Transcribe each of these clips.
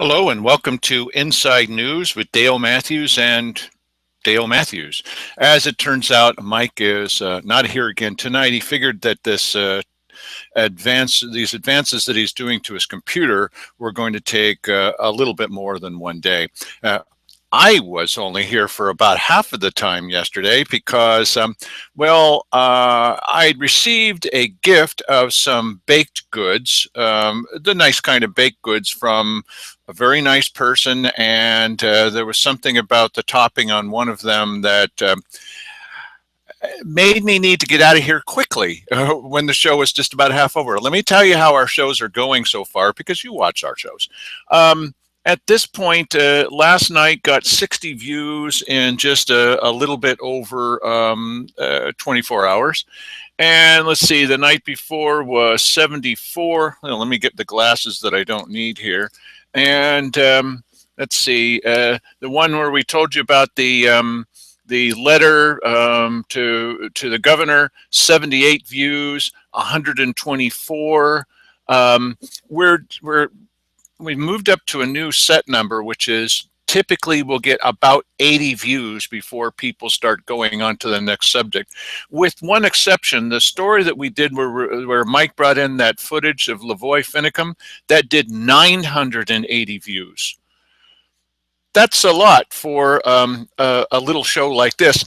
Hello and welcome to Inside News with Dale Matthews and Dale Matthews. As it turns out, Mike is not here again tonight. He figured that these advances that he's doing to his computer were going to take a little bit more than one day. I was only here for about half of the time yesterday because, I received a gift of some baked goods, the nice kind of baked goods from a very nice person, and there was something about the topping on one of them that made me need to get out of here quickly when the show was just about half over. Let me tell you how our shows are going so far, because you watch our shows. At this point, last night got 60 views in just a little bit over 24 hours. And let's see, the night before was 74. Well, let me get the glasses that I don't need here. And let's see, the one where we told you about the letter to the governor, 78 views, 124. We've moved up to a new set number, which is typically we'll get about 80 views before people start going on to the next subject. With one exception, the story that we did where Mike brought in that footage of Lavoy Finicum, that did 980 views. That's a lot for a little show like this.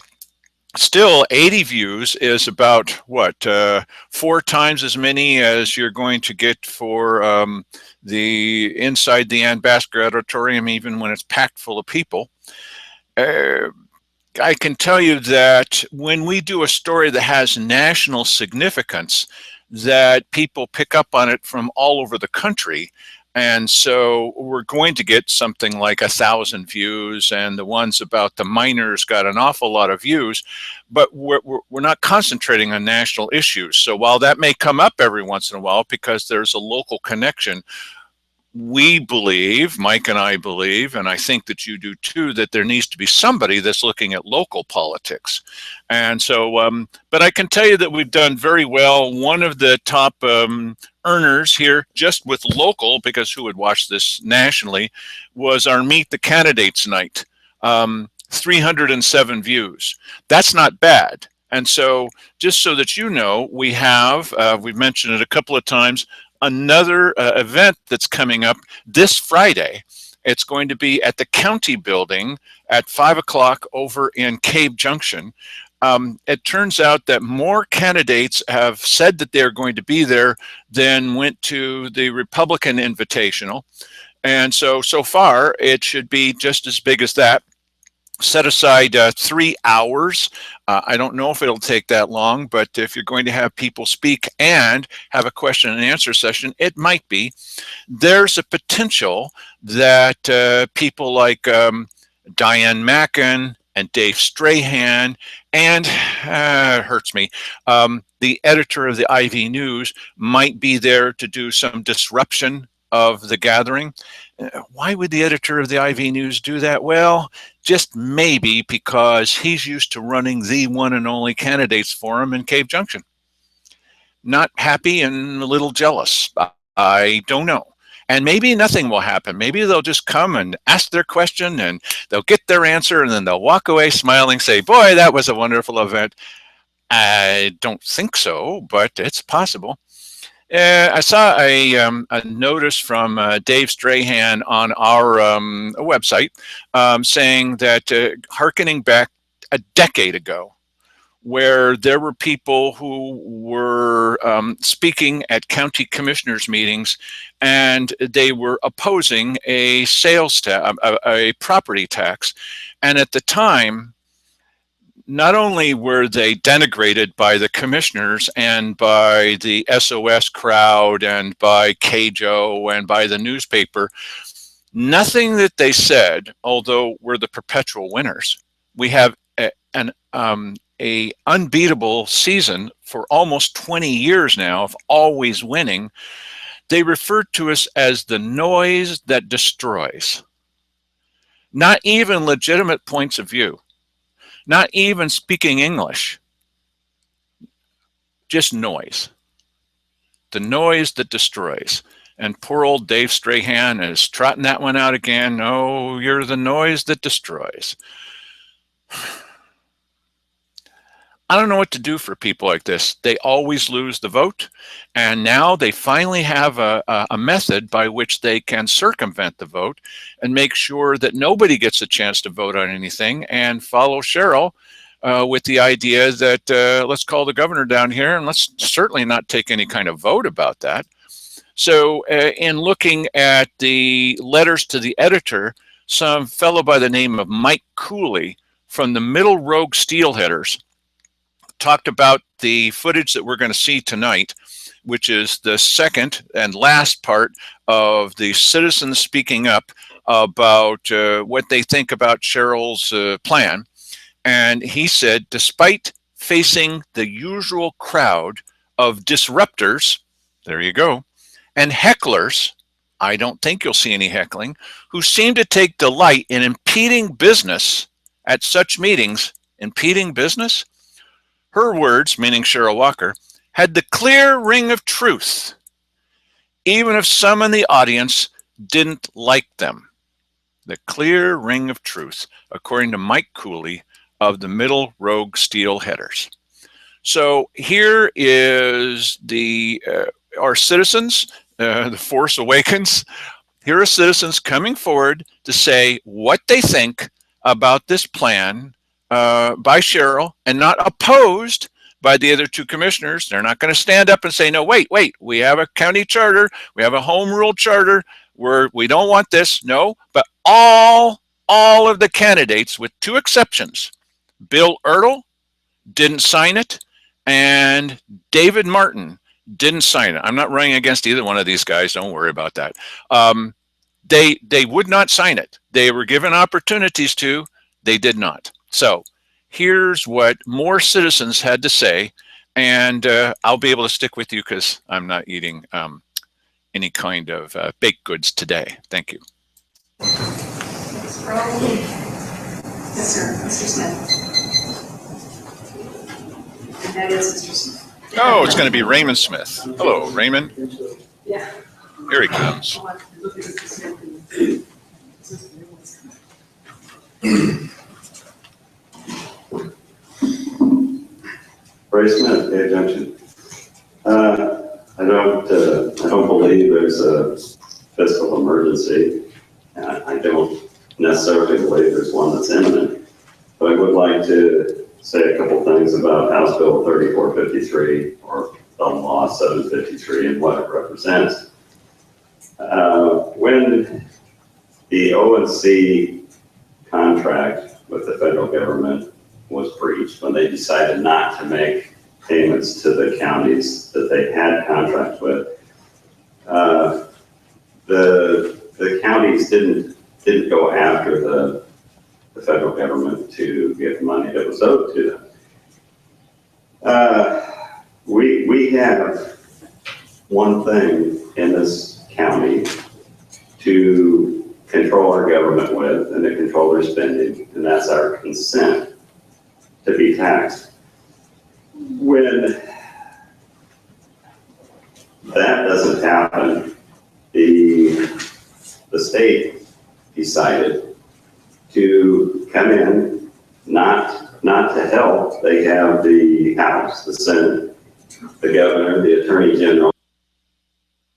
Still, 80 views is about what, 4 times as many as you're going to get for the inside the Ann Basker Auditorium, even when it's packed full of people. I can tell you that when we do a story that has national significance, that people pick up on it from all over the country. And so we're going to get something like 1,000 views, and the ones about the miners got an awful lot of views, but we're not concentrating on national issues. So while that may come up every once in a while because there's a local connection, we believe, Mike and I believe, and I think that you do too, that there needs to be somebody that's looking at local politics. And so, but I can tell you that we've done very well. One of the top earners here, just with local, because who would watch this nationally, was our Meet the Candidates night. 307 views. That's not bad. And so, just so that you know, we have, we've mentioned it a couple of times, another event that's coming up this Friday. It's going to be at the county building at 5 o'clock over in Cave Junction. It turns out that more candidates have said that they're going to be there than went to the Republican Invitational. And so far, it should be just as big as that. Set aside 3 hours. I don't know if it'll take that long, but if you're going to have people speak and have a question and answer session, it might be. There's a potential that people like Diane Mackin and Dave Strahan and, it hurts me, the editor of the IV News might be there to do some disruption of the gathering. Why would the editor of the IV News do that? Well, just maybe because he's used to running the one and only candidates forum in Cave Junction. Not happy and a little jealous. I don't know. And maybe nothing will happen. Maybe they'll just come and ask their question and they'll get their answer and then they'll walk away smiling, say, boy, that was a wonderful event. I don't think so, but it's possible. I saw a notice from Dave Strahan on our website saying that hearkening back a decade ago, where there were people who were speaking at county commissioners meetings, and they were opposing a sales tax, a property tax. And at the time, not only were they denigrated by the commissioners and by the SOS crowd and by KJO and by the newspaper, nothing that they said, although we're the perpetual winners. We have an unbeatable season for almost 20 years now of always winning. They referred to us as the noise that destroys. Not even legitimate points of view. Not even speaking English, just noise. The noise that destroys. And poor old Dave Strahan is trotting that one out again. Oh, you're the noise that destroys. I don't know what to do for people like this. They always lose the vote, and now they finally have a method by which they can circumvent the vote and make sure that nobody gets a chance to vote on anything, and follow Cheryl with the idea that let's call the governor down here and let's certainly not take any kind of vote about that. So in looking at the letters to the editor, some fellow by the name of Mike Cooley from the Middle Rogue Steelheaders talked about the footage that we're going to see tonight, which is the second and last part of the citizens speaking up about what they think about Cheryl's plan. And he said, despite facing the usual crowd of disruptors, there you go, and hecklers, I don't think you'll see any heckling, who seem to take delight in impeding business at such meetings. Impeding business? Her words, meaning Cheryl Walker, had the clear ring of truth, even if some in the audience didn't like them. The clear ring of truth, according to Mike Cooley of the Middle Rogue Steelheaders. So here is our citizens, the Force Awakens. Here are citizens coming forward to say what they think about this plan by Cheryl, and not opposed by the other two commissioners. They're not going to stand up and say, no, wait, we have a county charter, we have a home rule charter, we don't want this. No, but all of the candidates, with two exceptions, Bill Ertl didn't sign it, and David Martin didn't sign it. I'm not running against either one of these guys. Don't worry about that. They would not sign it. They were given opportunities to. They did not. So here's what more citizens had to say, and I'll be able to stick with you because I'm not eating any kind of baked goods today. Thank you. Yes, sir. Mr. Smith. And that is Mr. Smith. Oh, it's going to be Raymond Smith. Hello, Raymond. Yeah. Here he comes. Ray Smith, pay attention. I don't believe there's a fiscal emergency. I don't necessarily believe there's one that's imminent, but I would like to say a couple things about House Bill 3453 or the Law 753 and what it represents. When the O&C contract with the federal government was breached, when they decided not to make payments to the counties that they had contracts with, the counties didn't go after the federal government to get money that was owed to them. We have one thing in this county to control our government with and to control their spending, and that's our consent to be taxed. When that doesn't happen, the state decided to come in, not to help. They have the House, the Senate, the governor, the Attorney General.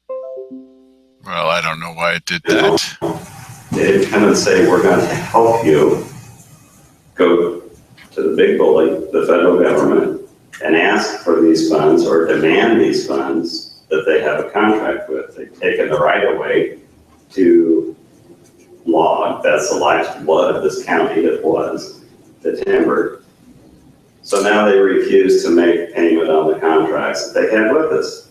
Well, I don't know why it did that. They come and say, we're going to help you. Go to the big bully, the federal government, and ask for these funds or demand these funds that they have a contract with. They've taken the right of way to log. That's the life's blood of this county that was the timber. So now they refuse to make payment on the contracts that they had with us.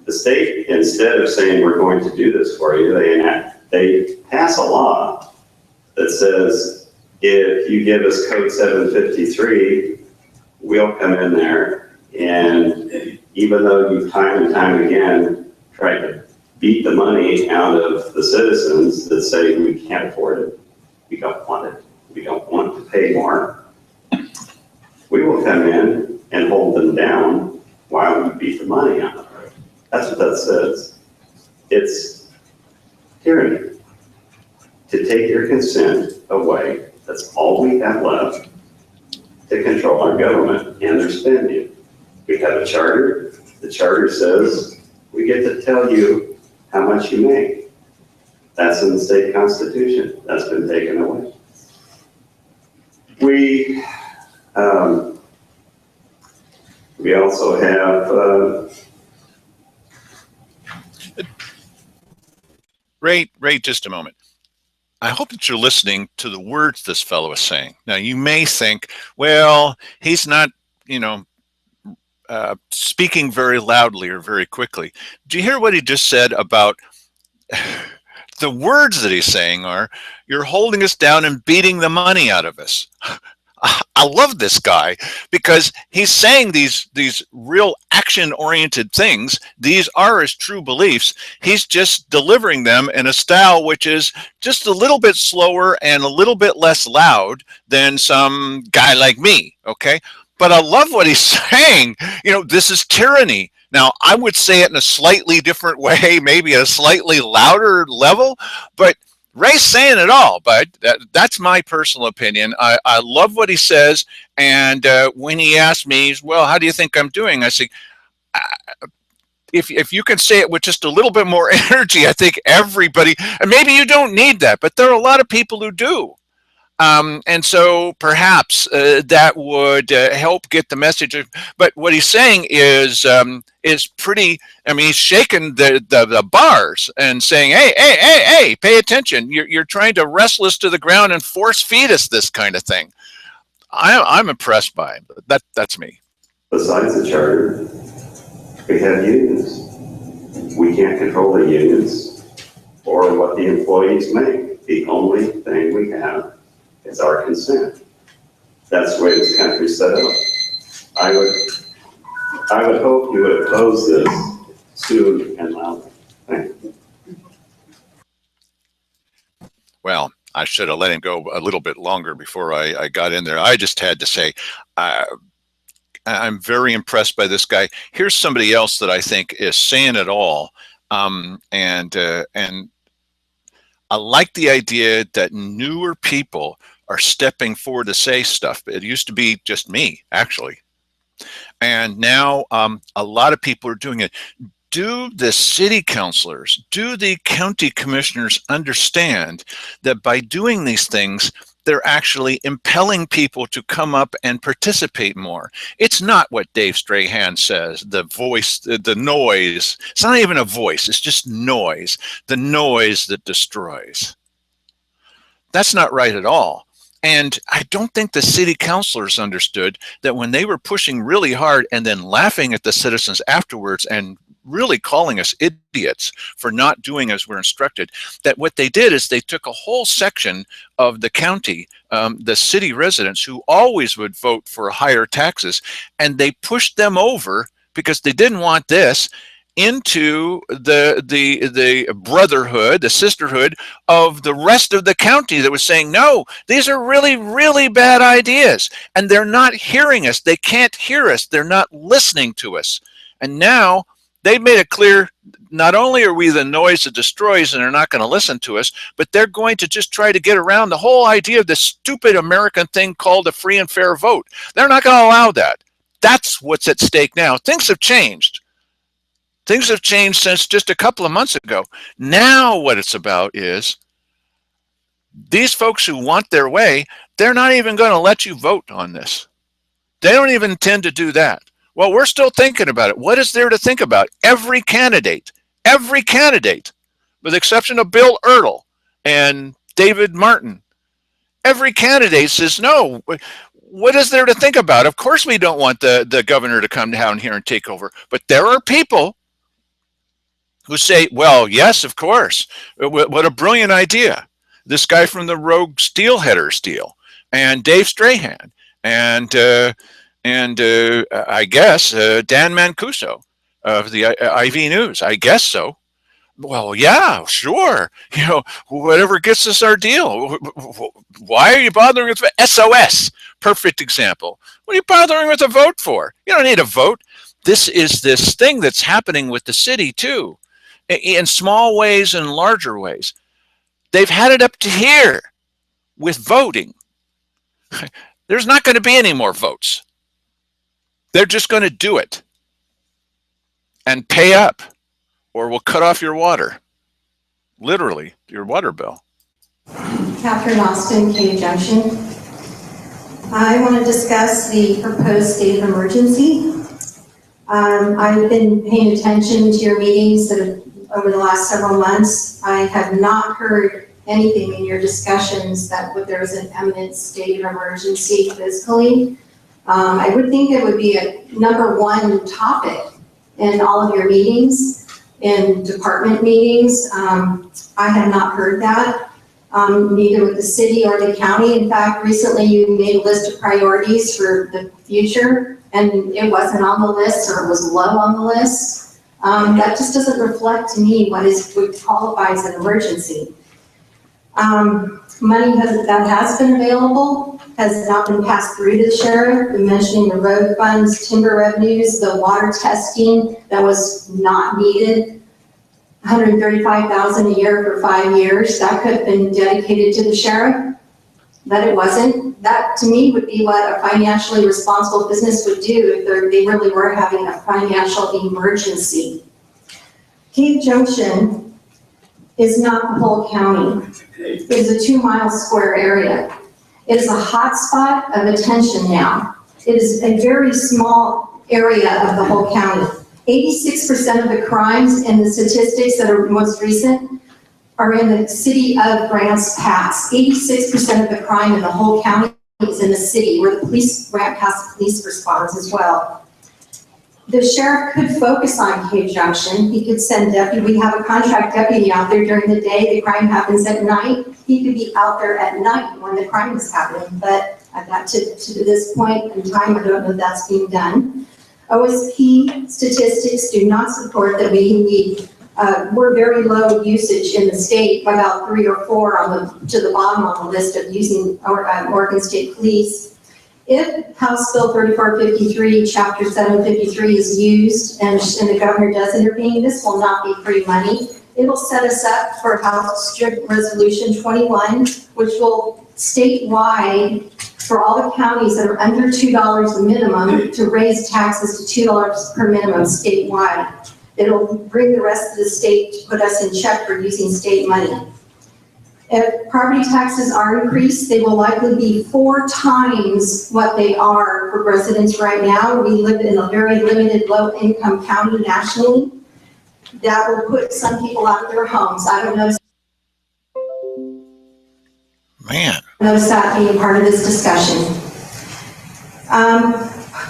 The state, instead of saying we're going to do this for you, they pass a law that says if you give us code 753, we'll come in there, and even though you've time and time again tried to beat the money out of the citizens that say we can't afford it, we don't want it, we don't want to pay more, we will come in and hold them down while we beat the money out of it. That's what that says. It's tyranny. To take your consent away, that's all we have left to control our government and their spending. We have a charter. The charter says we get to tell you how much you make. That's in the state constitution. That's been taken away. We also have Ray, just a moment. I hope that you're listening to the words this fellow is saying. Now, you may think, well, he's not, speaking very loudly or very quickly. Do you hear what he just said about the words that he's saying are, you're holding us down and beating the money out of us. I love this guy because he's saying these real action-oriented things. These are his true beliefs. He's just delivering them in a style which is just a little bit slower and a little bit less loud than some guy like me, okay? But I love what he's saying. This is tyranny. Now, I would say it in a slightly different way, maybe a slightly louder level, but Ray's saying it all, bud. That's my personal opinion. I love what he says, and when he asked me, well, how do you think I'm doing? I say, if you can say it with just a little bit more energy, I think everybody, and maybe you don't need that, but there are a lot of people who do. And so perhaps that would help get the message. But what he's saying is pretty, he's shaking the bars and saying, hey, pay attention. You're trying to wrestle us to the ground and force feed us this kind of thing. I'm impressed by it. That's me. Besides the charter, we have unions. We can't control the unions or what the employees make. The only thing we have is our consent. That's the way this country's set up. I would hope you would oppose this soon and loudly. Thank you. Well, I should have let him go a little bit longer before I got in there. I just had to say, I'm very impressed by this guy. Here's somebody else that I think is saying it all, and I like the idea that newer people are stepping forward to say stuff. It used to be just me, actually. And now a lot of people are doing it. Do the city councilors, do the county commissioners understand that by doing these things, they're actually impelling people to come up and participate more? It's not what Dave Strahan says, the voice, the noise. It's not even a voice, it's just noise, the noise that destroys. That's not right at all. And I don't think the city councilors understood that when they were pushing really hard and then laughing at the citizens afterwards and really calling us idiots for not doing as we're instructed, that what they did is they took a whole section of the county, the city residents who always would vote for higher taxes, and they pushed them over because they didn't want this into the brotherhood, the sisterhood of the rest of the county that was saying, no, these are really, really bad ideas. And they're not hearing us. They can't hear us. They're not listening to us. And now they've made it clear, not only are we the noise that destroys and they're not going to listen to us, but they're going to just try to get around the whole idea of this stupid American thing called a free and fair vote. They're not going to allow that. That's what's at stake now. Things have changed. Things have changed since just a couple of months ago. Now what it's about is these folks who want their way, they're not even going to let you vote on this. They don't even intend to do that. Well, we're still thinking about it. What is there to think about? Every candidate, with the exception of Bill Ertl and David Martin, every candidate says, no, what is there to think about? Of course we don't want the governor to come down here and take over. But there are people who say, well, yes, of course. What a brilliant idea. This guy from the Rogue Steelheaders deal, and Dave Strahan, and I guess Dan Mancuso of the IV News. I guess so. Well, yeah, sure. Whatever gets us our deal. Why are you bothering with SOS? Perfect example. What are you bothering with a vote for? You don't need a vote. This is this thing that's happening with the city too. in small ways and larger ways. They've had it up to here with voting. There's not going to be any more votes. They're just going to do it and pay up, or we'll cut off your water, literally your water bill. Catherine Austin, Cave Junction. I want to discuss the proposed state of emergency. I've been paying attention to your meetings over the last several months. I have not heard anything in your discussions that there is an imminent state of emergency fiscally. I would think it would be a number one topic in all of your meetings, in department meetings. I have not heard that, neither with the city or the county. In fact, recently you made a list of priorities for the future, and it wasn't on the list, or it was low on the list. That just doesn't reflect to me what qualifies an emergency. Money that has been available has not been passed through to the sheriff. Been mentioning the road funds, timber revenues, the water testing that was not needed. $135,000 a year for 5 years. That could have been dedicated to the sheriff, but it wasn't. That to me would be what a financially responsible business would do if they really were having a financial emergency. Cave Junction is not the whole county. It is a 2-mile square area. It is a hot spot of attention now. It is a very small area of the whole county. 86% of the crimes and the statistics that are most recent are in the city of Grants Pass. 86% of the crime in the whole county is in the city, where the Grants Pass police responds as well. The sheriff could focus on Cave Junction. He could send deputy. We have a contract deputy out there during the day. The crime happens at night. He could be out there at night when the crime is happening. But I got to this point in time, I don't know if that's being done. OSP statistics do not support that we're very low usage in the state, about 3 or 4 to the bottom on the list of using Oregon State Police. If House Bill 3453, Chapter 753 is used and the governor does intervene, this will not be free money. It will set us up for House Strict Resolution 21, which will statewide for all the counties that are under $2 the minimum to raise taxes to $2 per minimum statewide. It'll bring the rest of the state to put us in check for using state money. If property taxes are increased, they will likely be 4 times what they are for residents right now. We live in a very limited low-income county nationally. That will put some people out of their homes. I don't notice that being part of this discussion.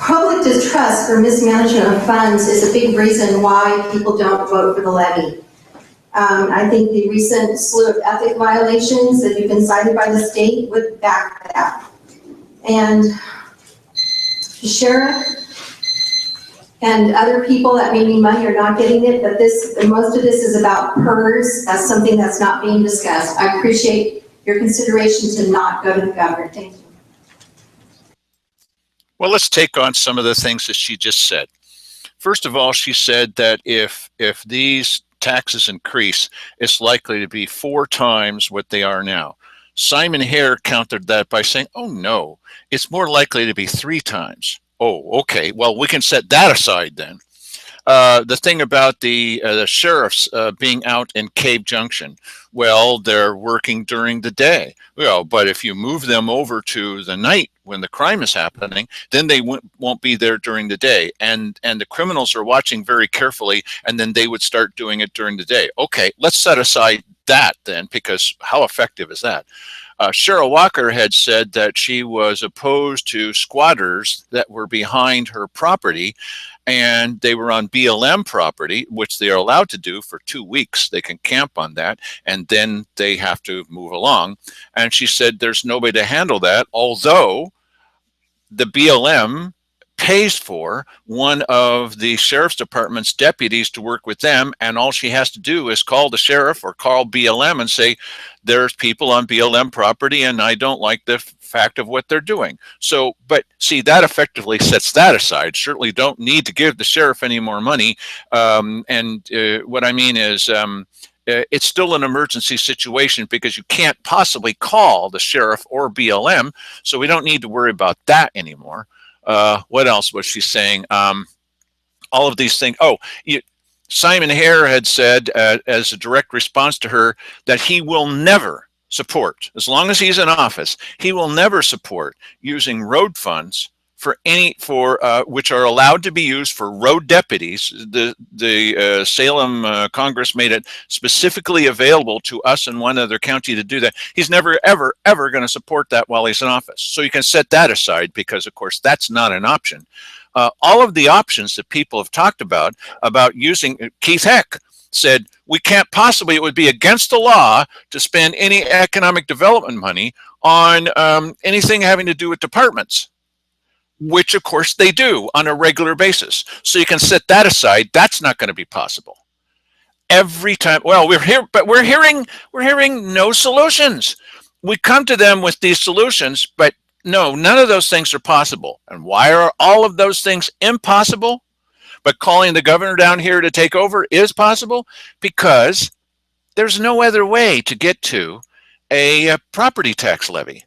Public distrust for mismanagement of funds is a big reason why people don't vote for the levy. I think the recent slew of ethic violations that have been cited by the state would back that. And the sheriff and other people that may need money are not getting it, but most of this is about PERS. That's something that's not being discussed. I appreciate your consideration to not go to the governor. Thank you. Well, let's take on some of the things that she just said. First of all, she said that if these taxes increase, it's likely to be 4 times what they are now. Simon Hare countered that by saying, oh no, it's more likely to be 3 times. Oh, okay, well, we can set that aside then. The thing about the sheriffs being out in Cave Junction, well, they're working during the day. Well, but if you move them over to the night when the crime is happening, then they won't be there during the day. And the criminals are watching very carefully, and then they would start doing it during the day. Okay, let's set aside that then, because how effective is that? Cheryl Walker had said that she was opposed to squatters that were behind her property, and they were on BLM property, which they are allowed to do for 2 weeks. They can camp on that, and then they have to move along. And she said there's nobody to handle that, although the BLM pays for one of the sheriff's department's deputies to work with them, and all she has to do is call the sheriff or call BLM and say, there's people on BLM property and I don't like the fact of what they're doing. So, but see, that effectively sets that aside. Certainly don't need to give the sheriff any more money. What I mean is, it's still an emergency situation because you can't possibly call the sheriff or BLM, so we don't need to worry about that anymore. What else was she saying? All of these things. Oh, Simon Hare had said, as a direct response to her, that he will never support, as long as he's in office, he will never support using road funds for which are allowed to be used for road deputies. The Salem Congress made it specifically available to us and one other county to do that. He's never, ever, ever going to support that while he's in office. So you can set that aside because, of course, that's not an option. All of the options that people have talked about using, Keith Heck said, we can't possibly, it would be against the law to spend any economic development money on anything having to do with departments, which of course they do on a regular basis. So you can set that aside. That's not going to be possible. Every time, well, we're hearing no solutions. We come to them with these solutions, but no, none of those things are possible. And why are all of those things impossible? But calling the governor down here to take over is possible because there's no other way to get to a property tax levy.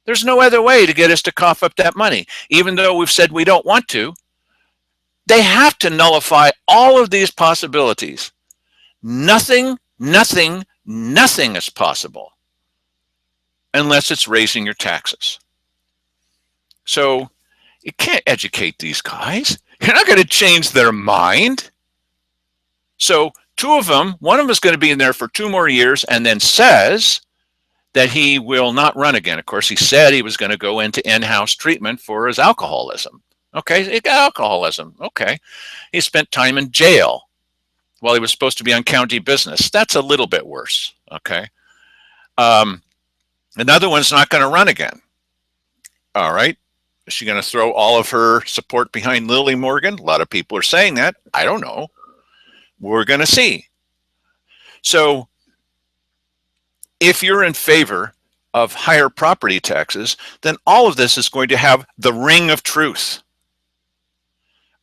There's no other way to get us to cough up that money. Even though we've said we don't want to, they have to nullify all of these possibilities. Nothing is possible unless it's raising your taxes. So you can't educate these guys. You're not going to change their mind. So two of them, one of them is going to be in there for 2 more years and then says that he will not run again. Of course, he said he was going to go into in-house treatment for his alcoholism. Okay, he got alcoholism. Okay. He spent time in jail while he was supposed to be on county business. That's a little bit worse. Okay. Another one's not going to run again. All right. Is she going to throw all of her support behind Lily Morgan? A lot of people are saying that. I don't know. We're going to see. So if you're in favor of higher property taxes, then all of this is going to have the ring of truth.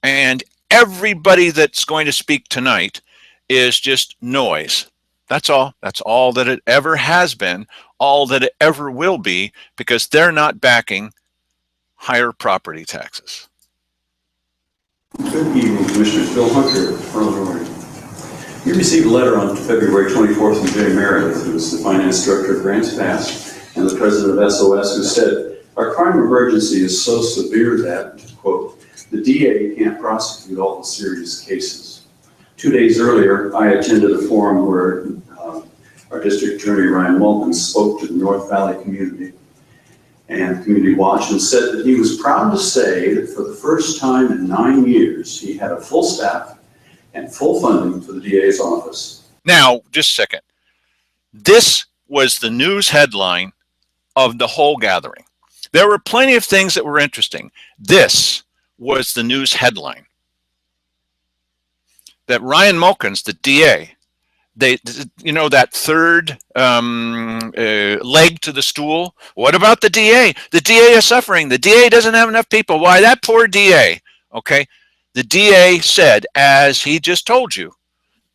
And everybody that's going to speak tonight is just noise. That's all. That's all that it ever has been, all that it ever will be, because they're not backing higher property taxes. Good evening, Commissioners. Bill Hunter, Illinois. You received a letter on February 24th from Jay Meredith, who is the finance director of Grants Pass and the president of SOS, who said, our crime emergency is so severe that, quote, the DA can't prosecute all the serious cases. 2 days earlier, I attended a forum where our district attorney, Ryan Mulkin, spoke to the North Valley community and Community Watch and said that he was proud to say that for the first time in 9 years, he had a full staff and full funding for the DA's office. Now, just a second. This was the news headline of the whole gathering. There were plenty of things that were interesting. This was the news headline. That Ryan Mulkins, the DA, that third leg to the stool. What about the DA? The DA is suffering. The DA doesn't have enough people. Why, that poor DA. Okay. The DA said, as he just told you,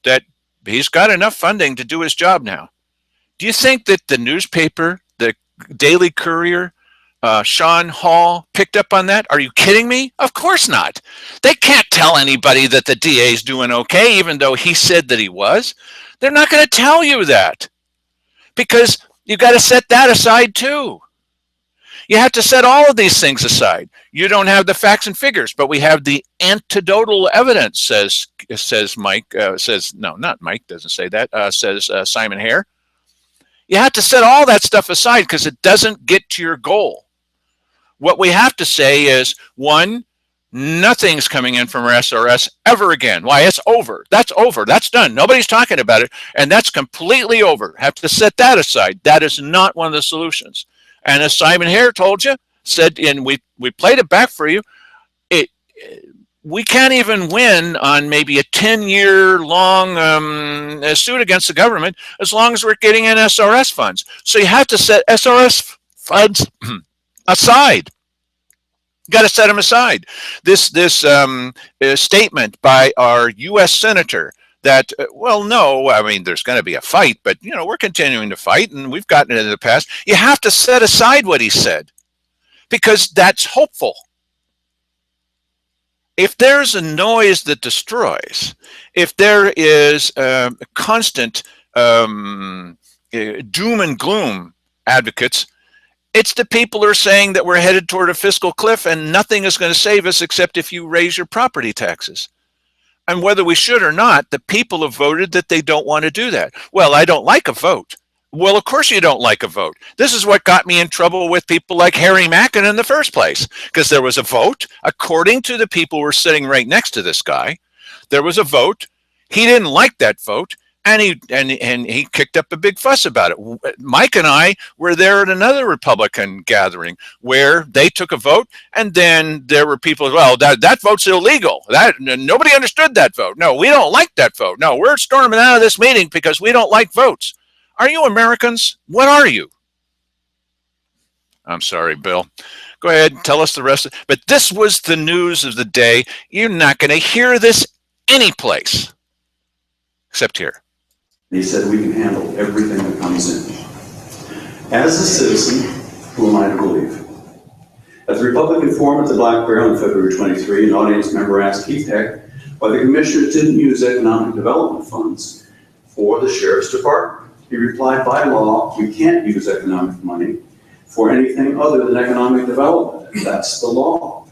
that he's got enough funding to do his job now. Do you think that the newspaper, the Daily Courier, Sean Hall picked up on that? Are you kidding me? Of course not. They can't tell anybody that the DA is doing okay, even though he said that he was. They're not going to tell you that because you got to set that aside too. You have to set all of these things aside. You don't have the facts and figures, but we have the anecdotal evidence, says Mike, no, not Mike, doesn't say that, says Simon Hare. You have to set all that stuff aside because it doesn't get to your goal. What we have to say is, one, nothing's coming in from our SRS ever again. Why? It's over. That's over. That's done. Nobody's talking about it, and that's completely over. Have to set that aside. That is not one of the solutions. And as Simon Hare told you, said, and we played it back for you, we can't even win on maybe a 10-year long suit against the government as long as we're getting in SRS funds. So you have to set SRS funds aside. Got to set them aside. This statement by our U.S. senator that, well, no, I mean, there's going to be a fight, but, you know, we're continuing to fight, and we've gotten it in the past. You have to set aside what he said, because that's hopeful. If there's a noise that destroys, if there is constant doom and gloom advocates, it's the people who are saying that we're headed toward a fiscal cliff and nothing is going to save us except if you raise your property taxes. And whether we should or not, the people have voted that they don't want to do that. Well, I don't like a vote. Well, of course you don't like a vote. This is what got me in trouble with people like Harry Mackin in the first place, because there was a vote, according to the people who were sitting right next to this guy. There was a vote. He didn't like that vote, and he kicked up a big fuss about it. Mike and I were there at another Republican gathering where they took a vote, and then there were people, well, that vote's illegal. Nobody understood that vote. No, we don't like that vote. No, we're storming out of this meeting because we don't like votes. Are you Americans? What are you? I'm sorry, Bill. Go ahead and tell us the rest. But this was the news of the day. You're not going to hear this anyplace except here. He said we can handle everything that comes in. As a citizen, who am I to believe? At the Republican Forum at the Black Bear on February 23, an audience member asked Keith Heck why the commissioners didn't use economic development funds for the sheriff's department. He replied, by law, you can't use economic money for anything other than economic development. That's the law.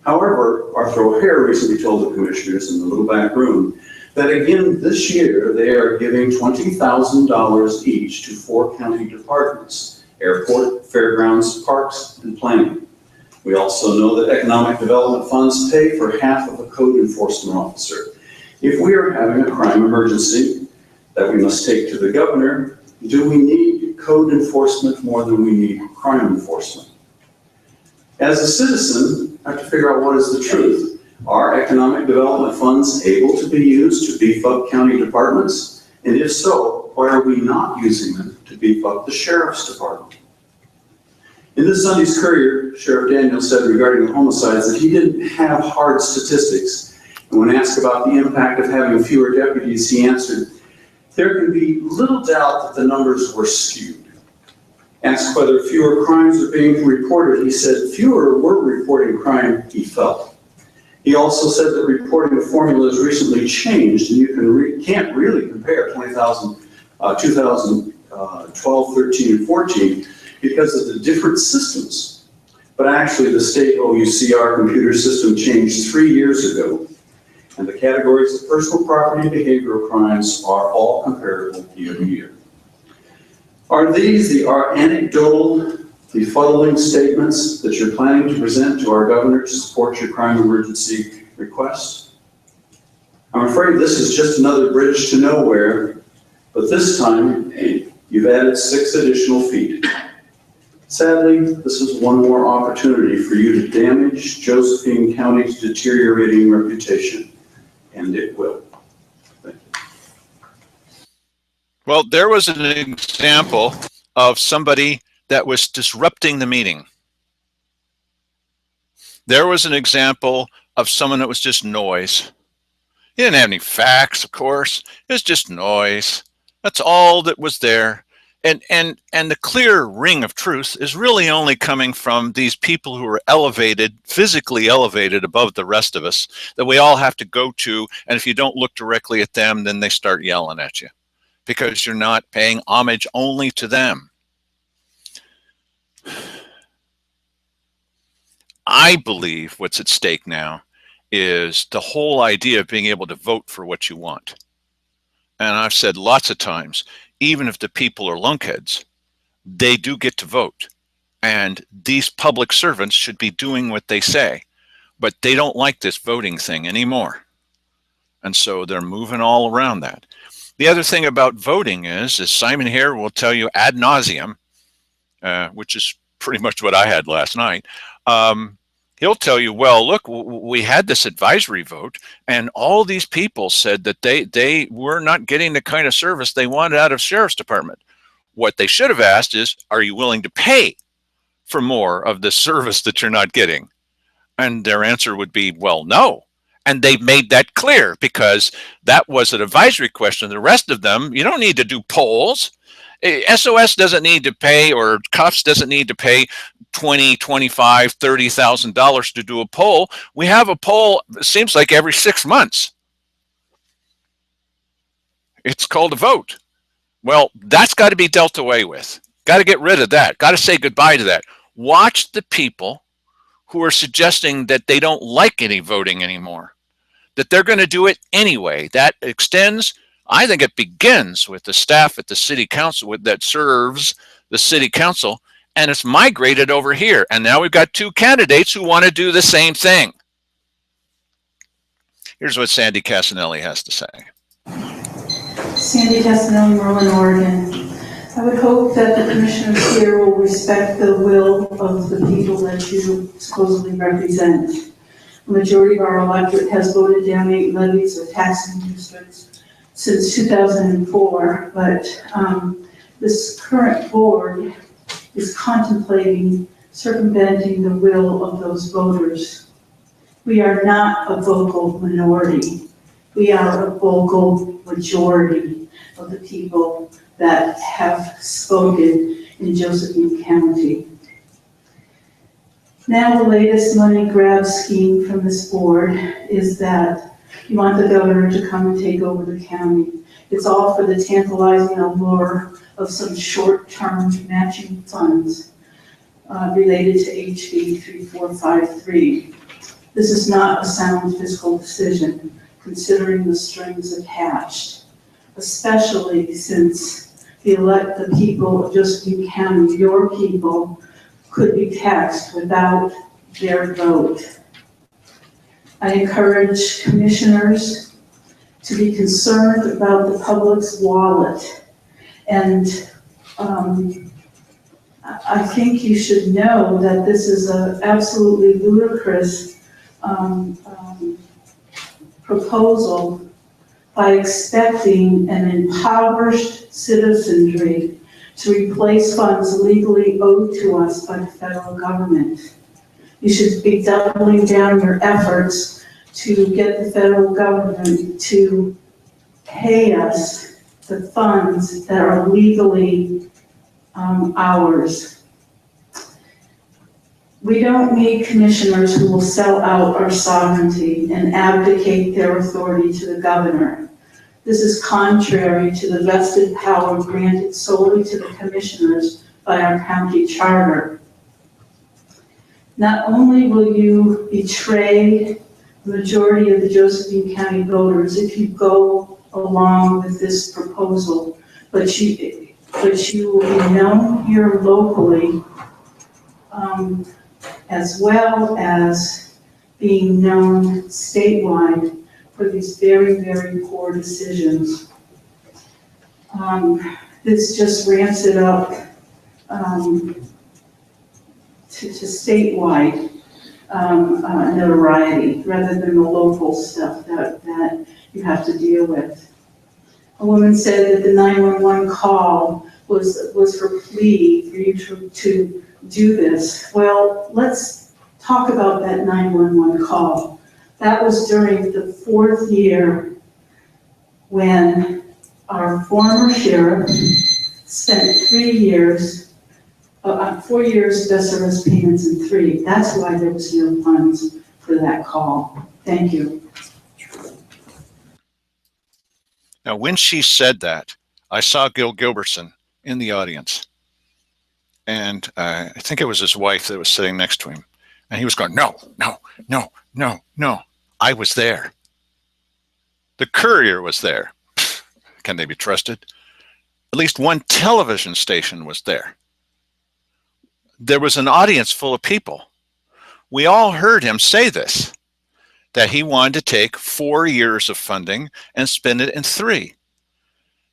However, Arthur O'Hare recently told the commissioners in the little back room that again this year they are giving $20,000 each to 4 county departments: airport, fairgrounds, parks, and planning. We also know that economic development funds pay for half of a code enforcement officer. If we are having a crime emergency that we must take to the governor, do we need code enforcement more than we need crime enforcement? As a citizen, I have to figure out what is the truth. Are economic development funds able to be used to beef up county departments? And if so, why are we not using them to beef up the sheriff's department? In this Sunday's Courier, Sheriff Daniel said regarding the homicides that he didn't have hard statistics. And when asked about the impact of having fewer deputies, he answered, there can be little doubt that the numbers were skewed. Asked whether fewer crimes are being reported, he said fewer were reporting crime, he felt. He also said that reporting formulas recently changed, and you can't really compare 2012, 13, and 14 because of the different systems. But actually, the state OUCR computer system changed 3 years ago, and the categories of personal property and behavioral crimes are all comparable year to year. Are these the anecdotal, befuddling statements that you're planning to present to our governor to support your crime emergency request? I'm afraid this is just another bridge to nowhere, but this time you've added 6 additional feet. Sadly, this is one more opportunity for you to damage Josephine County's deteriorating reputation, and it will. Thank you. Well, there was an example of somebody that was disrupting the meeting. There was an example of someone that was just noise. He didn't have any facts, of course. It was just noise. That's all that was there. And the clear ring of truth is really only coming from these people who are elevated, physically elevated above the rest of us, that we all have to go to. And if you don't look directly at them, then they start yelling at you because you're not paying homage only to them. I believe what's at stake now is the whole idea of being able to vote for what you want. And I've said lots of times, even if the people are lunkheads, they do get to vote. And these public servants should be doing what they say. But they don't like this voting thing anymore. And so they're moving all around that. The other thing about voting is Simon here will tell you ad nauseum, which is pretty much what I had last night. He'll tell you, well, look, we had this advisory vote, and all these people said that they were not getting the kind of service they wanted out of sheriff's department. What they should have asked is, are you willing to pay for more of the service that you're not getting? And their answer would be, well, no. And they made that clear because that was an advisory question. The rest of them, you don't need to do polls. SOS doesn't need to pay, or Cuffs doesn't need to pay $20, $25, $30,000 to do a poll. We have a poll, it seems like every 6 months. It's called a vote. Well, that's got to be dealt away with. Got to get rid of that. Got to say goodbye to that. Watch the people who are suggesting that they don't like any voting anymore, that they're going to do it anyway. That extends, I think it begins with the staff at the city council that serves the city council, and it's migrated over here. And now we've got two candidates who want to do the same thing. Here's what Sandy Cassinelli has to say. Sandy Cassinelli, Merlin, Oregon. I would hope that the commissioners here will respect the will of the people that you supposedly represent. The majority of our electorate has voted down 8 levies or taxing districts since 2004, but this current board is contemplating circumventing the will of those voters. We are not a vocal minority. We are a vocal majority of the people that have spoken in Josephine County. Now, the latest money grab scheme from this board is that you want the governor to come and take over the county. It's all for the tantalizing allure of some short-term matching funds related to HB 3453. This is not a sound fiscal decision, considering the strings attached, especially since the people of Josephine County, your people, could be taxed without their vote. I encourage commissioners to be concerned about the public's wallet. And I think you should know that this is an absolutely ludicrous proposal by expecting an impoverished citizenry to replace funds legally owed to us by the federal government. You should be doubling down your efforts to get the federal government to pay us the funds that are legally ours. We don't need commissioners who will sell out our sovereignty and abdicate their authority to the governor. This is contrary to the vested power granted solely to the commissioners by our county charter. Not only will you betray the majority of the Josephine County voters if you go along with this proposal, but you will be known here locally, as well as being known statewide for these very, very poor decisions. This just ramps it up to statewide notoriety rather than the local stuff that you have to deal with. A woman said that the 911 call was for plea for you to do this. Well, let's talk about that 911 call. That was during the 4th year when our former sheriff spent 4 years of SRS payments in 3. That's why there was no funds for that call. Thank you. Now, when she said that, I saw Gil Gilbertson in the audience. And I think it was his wife that was sitting next to him. And he was going, no, no, no, no, no. I was there. The courier was there. Can they be trusted? At least one television station was there. There was an audience full of people. We all heard him say this, that he wanted to take 4 years of funding and spend it in 3.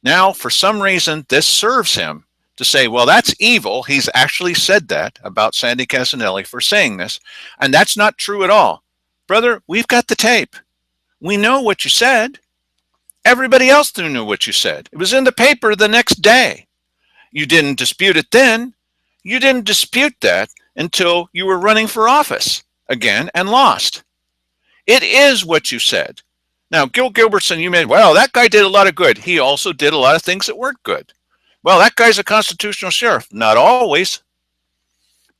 Now, for some reason, this serves him to say, well, that's evil. He's actually said that about Sandy Cassinelli for saying this, and that's not true at all. Brother, we've got the tape. We know what you said. Everybody else knew what you said. It was in the paper the next day. You didn't dispute it then. You didn't dispute that until you were running for office again and lost. It is what you said. Now, Gil Gilbertson, you made, well, that guy did a lot of good. He also did a lot of things that weren't good. Well, that guy's a constitutional sheriff. Not always.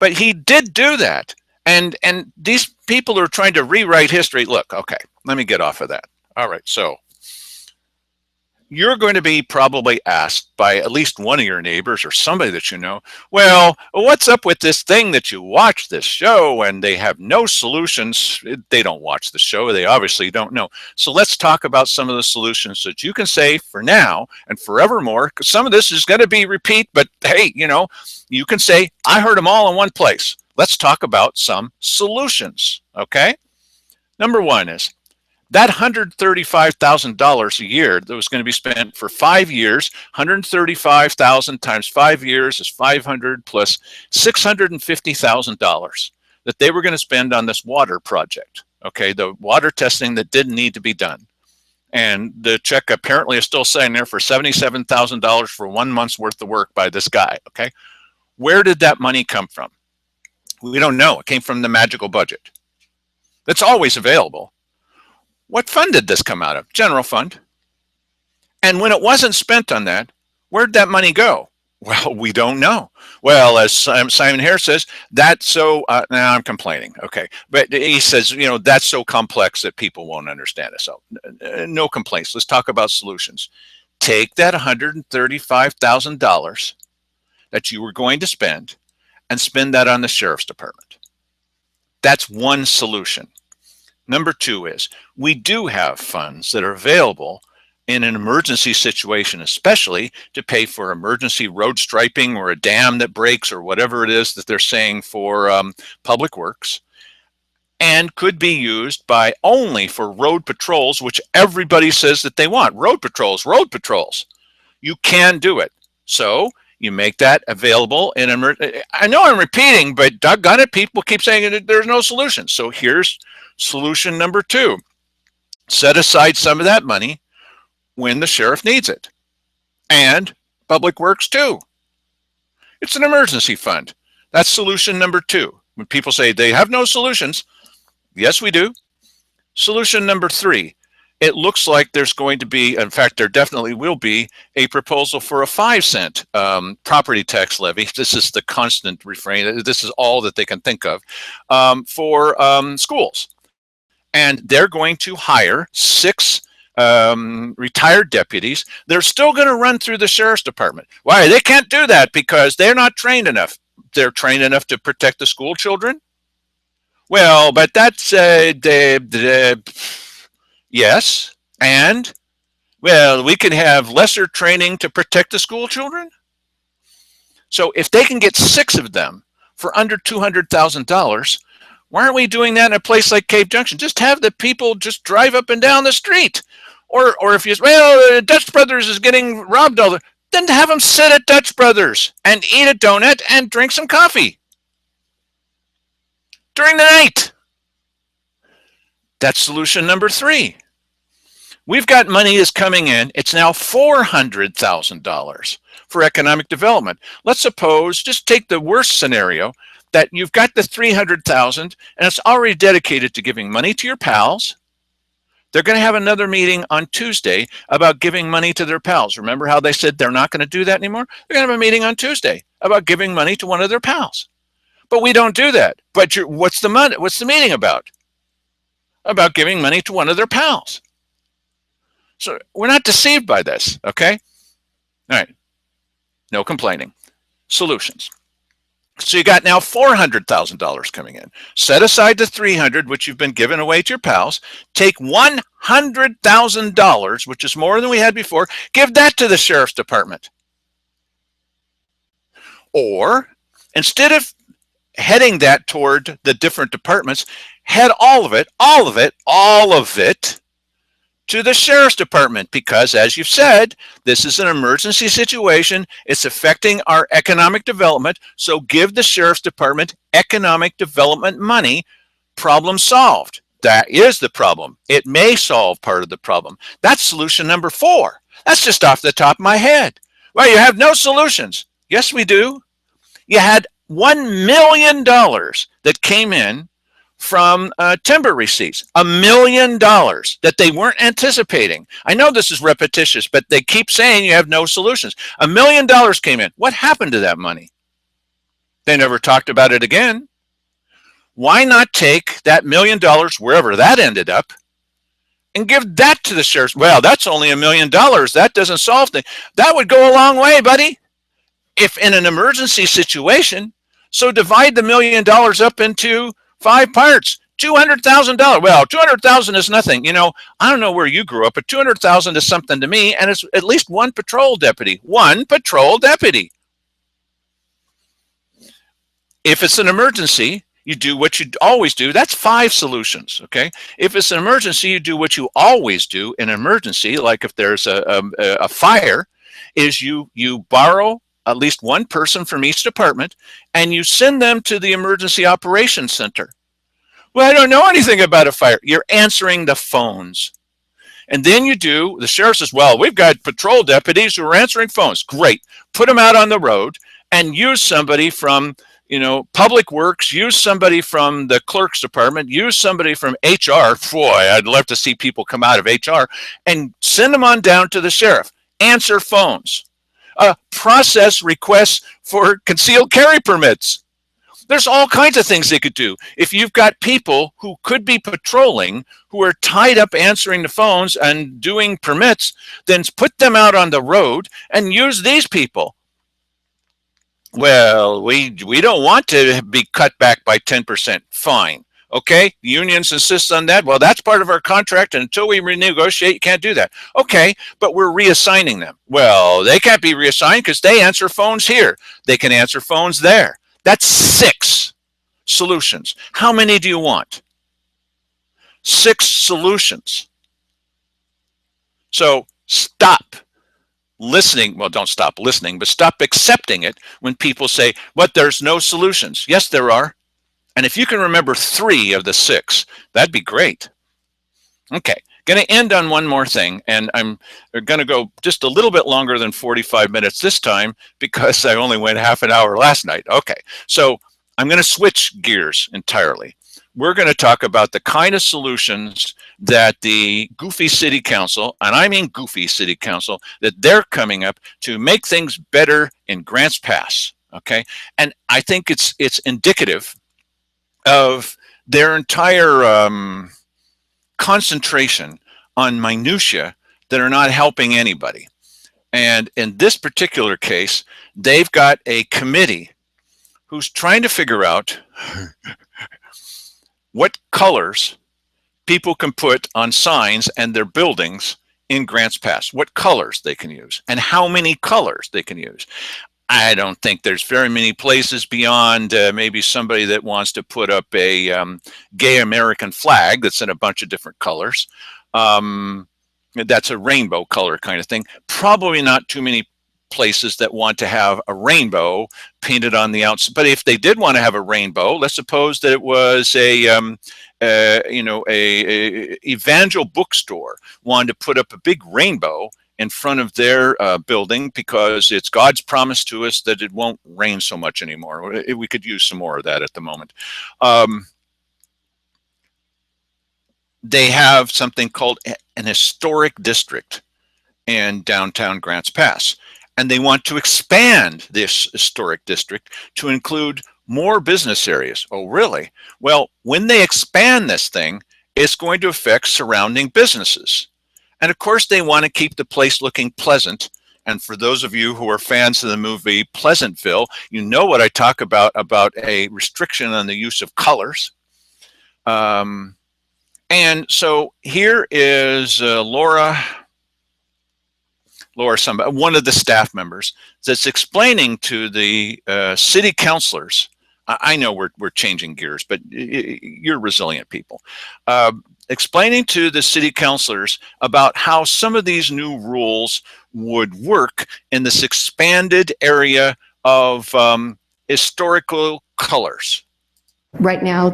But he did do that. And these people are trying to rewrite history. Look, okay, let me get off of that. All right, so you're going to be probably asked by at least one of your neighbors or somebody that you know, well, what's up with this thing that you watch this show and they have no solutions? They don't watch the show. They obviously don't know. So let's talk about some of the solutions that you can say for now and forevermore, because some of this is going to be repeat, but hey, you know, you can say, I heard them all in one place. Let's talk about some solutions, okay? Number one is, that $135,000 a year that was going to be spent for 5 years, 135,000 times 5 years is 500 plus $650,000 that they were going to spend on this water project. Okay, the water testing that didn't need to be done. And the check apparently is still sitting there for $77,000 for 1 month's worth of work by this guy. Okay, where did that money come from? We don't know. It came from the magical budget. That's always available. What fund did this come out of? General fund. And when it wasn't spent on that, where'd that money go? Well, we don't know. Well, as Simon Hare says, that's so, now I'm complaining, okay. But he says, you know, that's so complex that people won't understand it. So no complaints. Let's talk about solutions. Take that $135,000 that you were going to spend and spend that on the sheriff's department. That's one solution. Number two is, we do have funds that are available in an emergency situation, especially to pay for emergency road striping or a dam that breaks or whatever it is that they're saying for public works, and could be used by only for road patrols, which everybody says that they want. Road patrols, road patrols. You can do it. So you make that available in emergency. I know I'm repeating, but doggone it, people keep saying that there's no solution. So here's solution number two. Set aside some of that money when the sheriff needs it. And Public Works too. It's an emergency fund. That's solution number two. When people say they have no solutions, yes, we do. Solution number three. It looks like there's going to be, in fact, there definitely will be a proposal for a 5-cent property tax levy. This is the constant refrain. This is all that they can think of for schools. And they're going to hire 6 retired deputies. They're still going to run through the sheriff's department. Why? They can't do that because they're not trained enough. They're trained enough to protect the school children? Well, but that's, yes. And, well, we can have lesser training to protect the school children? So if they can get 6 of them for under $200,000, why aren't we doing that in a place like Cave Junction? Just have the people just drive up and down the street. Or if you say, well, Dutch Brothers is getting robbed all the, then have them sit at Dutch Brothers and eat a donut and drink some coffee during the night. That's solution number 3. We've got money is coming in. It's now $400,000 for economic development. Let's suppose, just take the worst scenario, that you've got the $300,000 and it's already dedicated to giving money to your pals. They're going to have another meeting on Tuesday about giving money to their pals. Remember how they said they're not going to do that anymore? They're going to have a meeting on Tuesday about giving money to one of their pals. But we don't do that. But what's the money? What's the meeting about? About giving money to one of their pals. So we're not deceived by this, okay? All right. No complaining. Solutions. So you got now $400,000 coming in. Set aside the $300,000, which you've been giving away to your pals. Take $100,000, which is more than we had before. Give that to the sheriff's department. Or instead of heading that toward the different departments, head all of it to the sheriff's department, because as you've said, this is an emergency situation. It's affecting our economic development. So give the sheriff's department economic development money. Problem solved. That is the problem. It may solve part of the problem. That's solution number 4. That's just off the top of my head. Well, you have no solutions. Yes, we do. You had $1 million that came in from timber receipts, $1 million that they weren't anticipating. I know this is repetitious, but they keep saying you have no solutions. $1 million came in. What happened to that money? They never talked about it again. Why not take that $1 million, wherever that ended up, and give that to the sheriff? Well, that's only $1 million. That doesn't solve things. That would go a long way, buddy. If in an emergency situation, so divide the $1 million up into 5 parts, $200,000. Well, $200,000 is nothing. You know, I don't know where you grew up, but $200,000 is something to me, and it's at least one patrol deputy. One patrol deputy. If it's an emergency, you do what you always do. That's 5 solutions, okay? If it's an emergency, you do what you always do in an emergency, like if there's a fire, is you borrow at least one person from each department, and you send them to the emergency operations center. Well, I don't know anything about a fire. You're answering the phones. And then you do, the sheriff says, well, we've got patrol deputies who are answering phones. Great. Put them out on the road and use somebody from, you know, Public Works, use somebody from the clerk's department, use somebody from HR. Boy, I'd love to see people come out of HR, and send them on down to the sheriff. Answer phones. Process requests for concealed carry permits. There's all kinds of things they could do. If you've got people who could be patrolling, who are tied up answering the phones and doing permits, then put them out on the road and use these people. Well, we don't want to be cut back by 10%. Fine. Okay, the unions insist on that. Well, that's part of our contract, and until we renegotiate, you can't do that. Okay, but we're reassigning them. Well, they can't be reassigned because they answer phones here. They can answer phones there. That's 6 solutions. How many do you want? 6 solutions. So stop listening. Well, don't stop listening, but stop accepting it when people say, "What? There's no solutions." Yes, there are. And if you can remember 3 of the 6, that'd be great. Okay, going to end on one more thing, and I'm going to go just a little bit longer than 45 minutes this time because I only went half an hour last night. Okay, so I'm going to switch gears entirely. We're going to talk about the kind of solutions that the Goofy City Council, and I mean Goofy City Council, that they're coming up to make things better in Grants Pass. Okay, and I think it's indicative of their entire concentration on minutia that are not helping anybody. And in this particular case, they've got a committee who's trying to figure out what colors people can put on signs and their buildings in Grants Pass, what colors they can use and how many colors they can use. I don't think there's very many places beyond maybe somebody that wants to put up a gay American flag that's in a bunch of different colors. That's a rainbow color kind of thing. Probably not too many places that want to have a rainbow painted on the outside. But if they did want to have a rainbow, let's suppose that it was a Evangel bookstore wanted to put up a big rainbow in front of their building because it's God's promise to us that it won't rain so much anymore. We could use some more of that at the moment. They have something called an historic district in downtown Grants Pass, and they want to expand this historic district to include more business areas. Oh, really? Well, when they expand this thing, it's going to affect surrounding businesses. And of course, they want to keep the place looking pleasant. And for those of you who are fans of the movie Pleasantville, you know what I talk about a restriction on the use of colors. And so here is Laura, one of the staff members, that's explaining to the city councilors. I know we're changing gears, but you're resilient people. explaining to the city councilors about how some of these new rules would work in this expanded area of historical colors. Right now,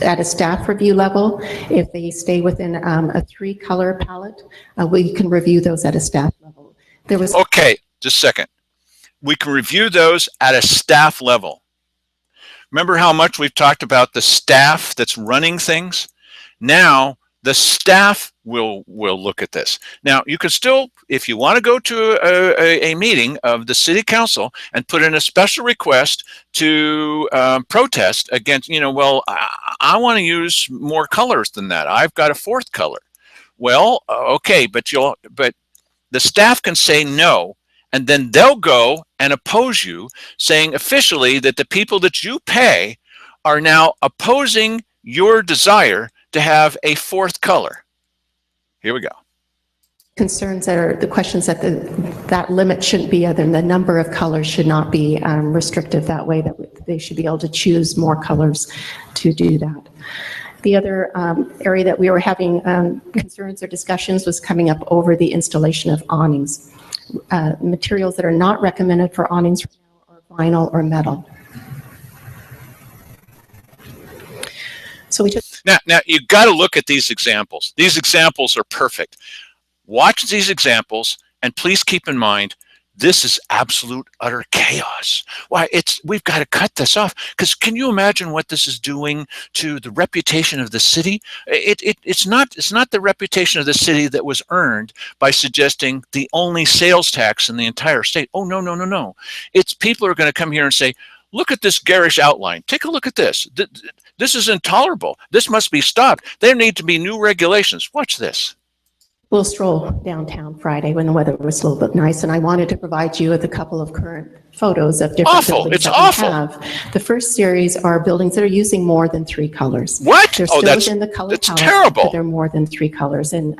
at a staff review level, if they stay within a 3-color palette, we can review those at a staff level. Okay, just a second. We can review those at a staff level. Remember how much we've talked about the staff that's running things? Now, the staff will look at this. Now, you can still, if you want to go to a meeting of the city council and put in a special request to protest against, well, I want to use more colors than that. I've got a 4th color. Well, okay, but the staff can say no, and then they'll go and oppose you, saying officially that the people that you pay are now opposing your desire to have a 4th color. Here we go. Concerns that are the questions that that limit shouldn't be other than the number of colors should not be restrictive that way, that they should be able to choose more colors to do that. The other area that we were having concerns or discussions was coming up over the installation of awnings. Materials that are not recommended for awnings right now are vinyl or metal. So we took. Now you got to look at these examples. These examples are perfect. Watch these examples, and please keep in mind, this is absolute utter chaos. Why, we've got to cut this off, because can you imagine what this is doing to the reputation of the city? It's not the reputation of the city that was earned by suggesting the only sales tax in the entire state. Oh, no, no, no, no. It's people are going to come here and say, look at this garish outline. Take a look at this. This is intolerable. This must be stopped. There need to be new regulations. Watch this. We'll stroll downtown Friday when the weather was a little bit nice, and I wanted to provide you with a couple of current photos of different buildings that we have. The first series are buildings that are using more than 3 colors. What? They're still within the color palette, terrible. but they're more than 3 colors. And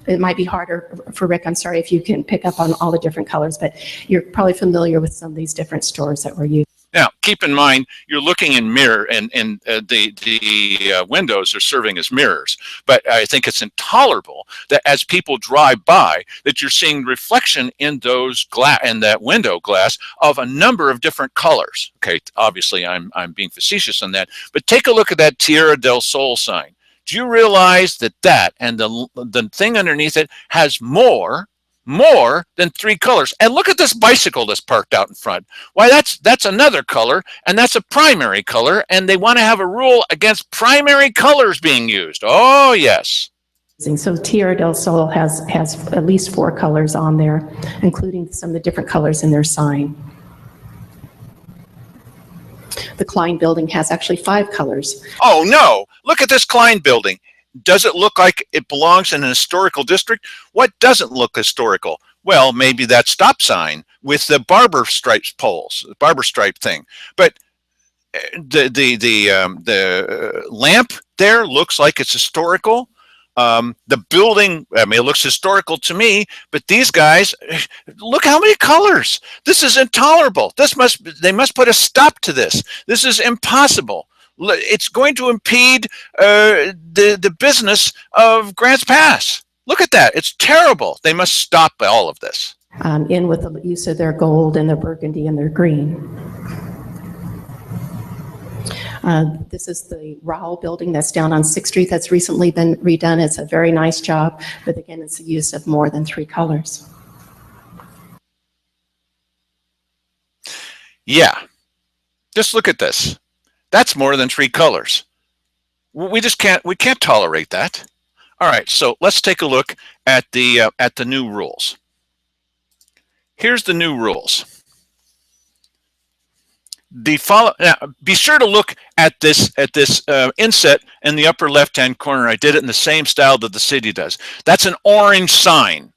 it might be harder for Rick. I'm sorry if you can pick up on all the different colors, but you're probably familiar with some of these different stores that we're using. Now, keep in mind, you're looking in mirror, and the windows are serving as mirrors. But I think it's intolerable that as people drive by, that you're seeing reflection in those in that window glass of a number of different colors. Okay, obviously I'm being facetious on that, but take a look at that Tierra del Sol sign. Do you realize that and the thing underneath it has more than 3 colors? And look at this bicycle that's parked out in front. Why, that's another color, and that's a primary color, and they want to have a rule against primary colors being used. Oh, yes. So Tierra del Sol has at least 4 colors on there, including some of the different colors in their sign. The Klein building has actually 5 colors. Oh, no. Look at this Klein building. Does it look like it belongs in an historical district? What doesn't look historical? Well, maybe that stop sign with the barber stripes poles, barber stripe thing. But the lamp there looks like it's historical. The building, I mean, it looks historical to me, but these guys, look how many colors. This is intolerable. They must put a stop to this. This is impossible. It's going to impede the business of Grants Pass. Look at that. It's terrible. They must stop all of this. In with the use of their gold and their burgundy and their green. This is the Rowell building that's down on 6th Street that's recently been redone. It's a very nice job, but again, it's the use of more than 3 colors. Yeah. Just look at this. That's more than 3 colors. We can't tolerate that. All right, so let's take a look at the new rules. Here's the new rules. Now, be sure to look at this inset in the upper left-hand corner. I did it in the same style that the city does. That's an orange sign.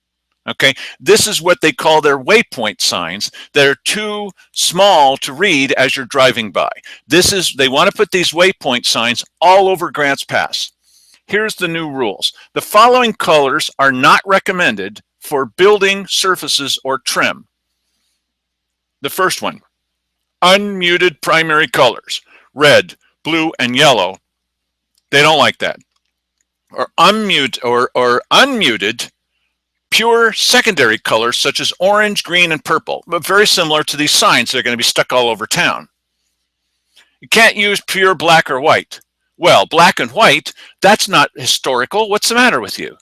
Okay, this is what they call their waypoint signs that are too small to read as you're driving by. They want to put these waypoint signs all over Grants Pass. Here's the new rules. The following colors are not recommended for building surfaces or trim. The first one, unmuted primary colors, red, blue, and yellow. They don't like that. or unmuted pure secondary colors such as orange, green, and purple, but very similar to these signs that are going to be stuck all over town. You can't use pure black or white. Well, black and white, that's not historical. What's the matter with you?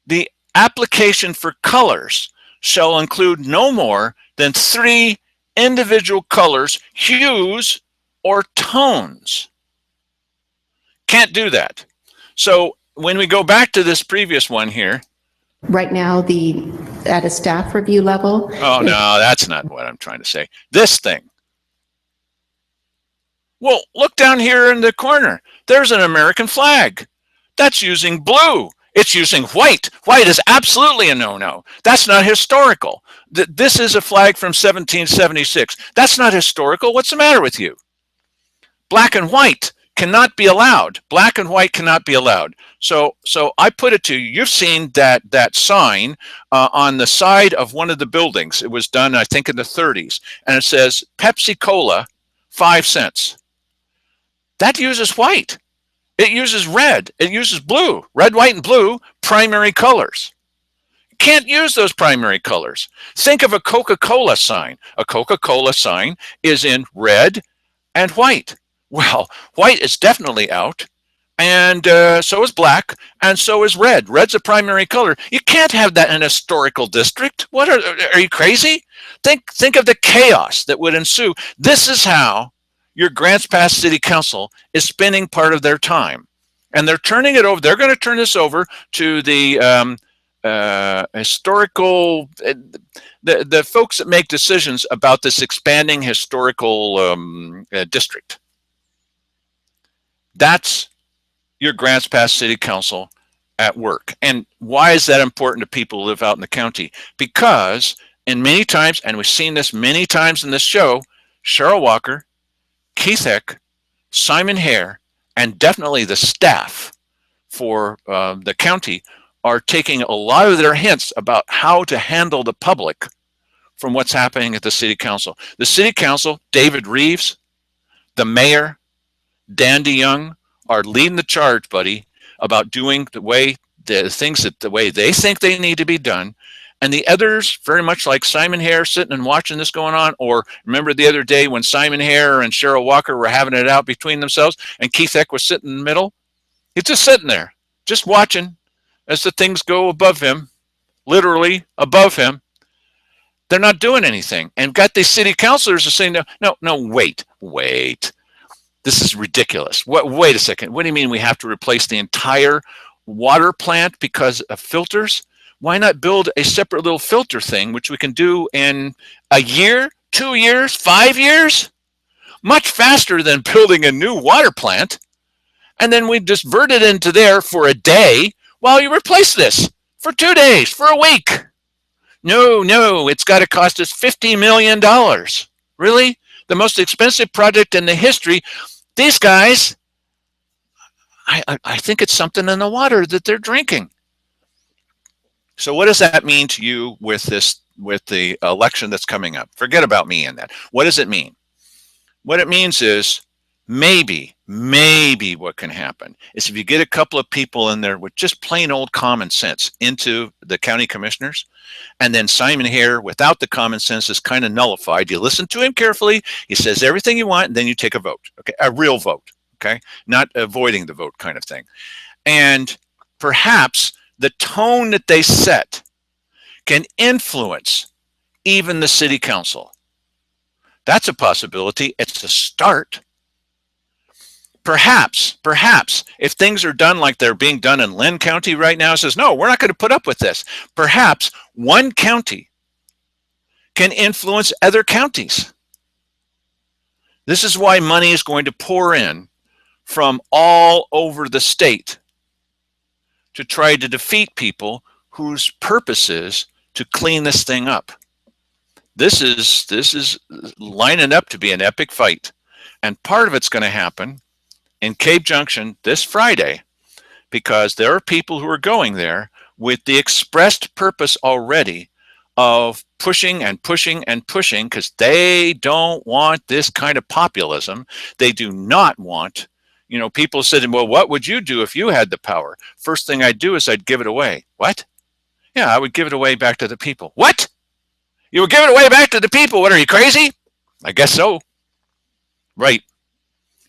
The application for colors shall include no more than 3 individual colors, hues, or tones. Can't do that. So when we go back to this previous one here. Right now, at a staff review level. Oh, no, that's not what I'm trying to say. This thing. Well, look down here in the corner. There's an American flag. That's using blue. It's using white. White is absolutely a no-no. That's not historical. This is a flag from 1776. That's not historical. What's the matter with you? Black and white cannot be allowed. Black and white cannot be allowed. So I put it to you. You've seen that sign on the side of one of the buildings. It was done, I think, in the 30s, and it says Pepsi Cola, 5 cents. That uses white. It uses red. It uses blue. Red, white, and blue, primary colors. You can't use those primary colors. Think of a Coca-Cola sign. A Coca-Cola sign is in red and white. Well, white is definitely out, and so is black, and so is red. Red's a primary color. You can't have that in a historical district. What are you crazy? Think of the chaos that would ensue. This is how your Grants Pass City Council is spending part of their time, and they're turning it over. They're going to turn this over to the historical, the folks that make decisions about this expanding historical district. That's your Grants Pass City Council at work. And why is that important to people who live out in the county? Because in many times, and we've seen this many times in this show, Cheryl Walker, Keith Heck, Simon Hare, and definitely the staff for the county are taking a lot of their hints about how to handle the public from what's happening at the city council. The city council, David Reeves, the mayor, Dan DeYoung, are leading the charge, buddy, about doing the things the way they think they need to be done. And the others, very much like Simon Hare, sitting and watching this going on. Or remember the other day when Simon Hare and Cheryl Walker were having it out between themselves, and Keith Heck was sitting in the middle? He's just sitting there, just watching as the things go above him, literally above him. They're not doing anything. And got these city councilors are saying, no, wait. This is ridiculous. Wait a second. What do you mean we have to replace the entire water plant because of filters? Why not build a separate little filter thing, which we can do in a year, 2 years, 5 years? Much faster than building a new water plant. And then we divert it into there for a day while you replace this for 2 days, for a week. No, it's got to cost us $50 million. Really? The most expensive project in the history. These guys, I think it's something in the water that they're drinking. So what does that mean to you with the election that's coming up? Forget about me in that. What does it mean? What it means is maybe what can happen is if you get a couple of people in there with just plain old common sense into the county commissioners, and then Simon Hare, without the common sense, is kind of nullified. You listen to him carefully. He says everything you want, and then you take a vote. Okay, a real vote. Okay, not avoiding the vote kind of thing. And perhaps the tone that they set can influence even the city council. That's a possibility. It's a start. Perhaps, if things are done like they're being done in Lynn County right now, it says, no, we're not going to put up with this. Perhaps one county can influence other counties. This is why money is going to pour in from all over the state to try to defeat people whose purpose is to clean this thing up. This is lining up to be an epic fight. And part of it's going to happen in Cave Junction this Friday, because there are people who are going there with the expressed purpose already of pushing and pushing and pushing, because they don't want this kind of populism. They do not want You know, people said, well, what would you do if you had the power? First thing I'd do is I'd give it away. What? Yeah, I would give it away back to the people. What? You would give it away back to the people? What, are you crazy? I guess so. Right.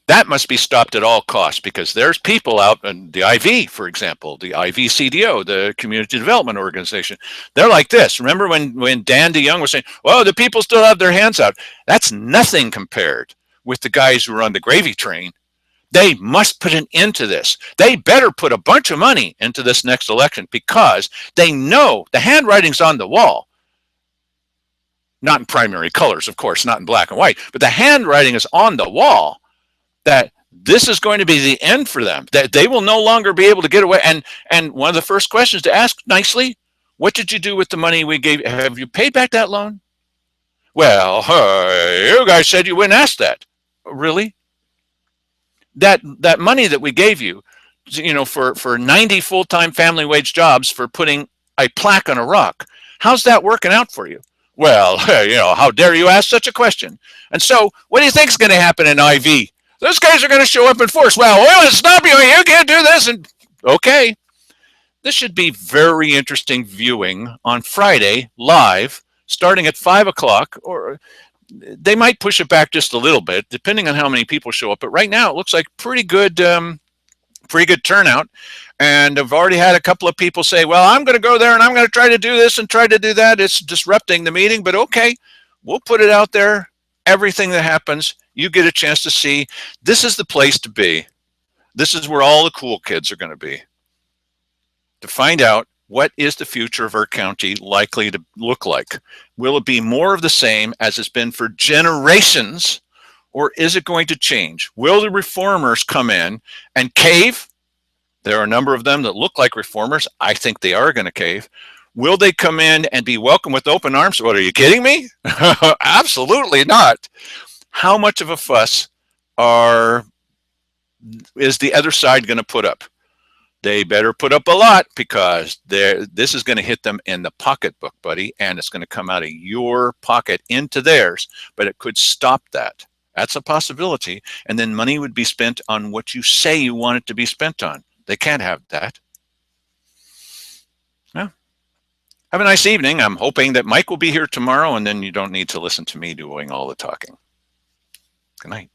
That must be stopped at all costs, because there's people out in the IV, for example, the IV CDO, the Community Development Organization. They're like this. Remember when Dan DeYoung was saying, well, the people still have their hands out. That's nothing compared with the guys who are on the gravy train. They must put an end to this. They better put a bunch of money into this next election, because they know the handwriting's on the wall. Not in primary colors, of course, not in black and white, but the handwriting is on the wall that this is going to be the end for them, that they will no longer be able to get away. And one of the first questions to ask nicely, what did you do with the money we gave? Have you paid back that loan? Well, you guys said you wouldn't ask that. Really? That money that we gave you, you know, for 90 full-time family wage jobs for putting a plaque on a rock, how's that working out for you? Well, you know, how dare you ask such a question? And so what do you think is going to happen in IV? Those guys are going to show up in force. Well, we're going to stop you. You can't do this. And okay, this should be very interesting viewing on Friday live, starting at 5 o'clock, or they might push it back just a little bit, depending on how many people show up. But right now, it looks like pretty good turnout. And I've already had a couple of people say, well, I'm going to go there and I'm going to try to do this and try to do that. It's disrupting the meeting, but okay, we'll put it out there. Everything that happens, you get a chance to see. This is the place to be. This is where all the cool kids are going to be, to find out what is the future of our county likely to look like. Will it be more of the same as it's been for generations, or is it going to change? Will the reformers come in and cave? There are a number of them that look like reformers. I think they are going to cave. Will they come in and be welcomed with open arms? What, are you kidding me? Absolutely not. How much of a fuss is the other side going to put up? They better put up a lot, because this is going to hit them in the pocketbook, buddy, and it's going to come out of your pocket into theirs, but it could stop that. That's a possibility, and then money would be spent on what you say you want it to be spent on. They can't have that. Well, have a nice evening. I'm hoping that Mike will be here tomorrow, and then you don't need to listen to me doing all the talking. Good night.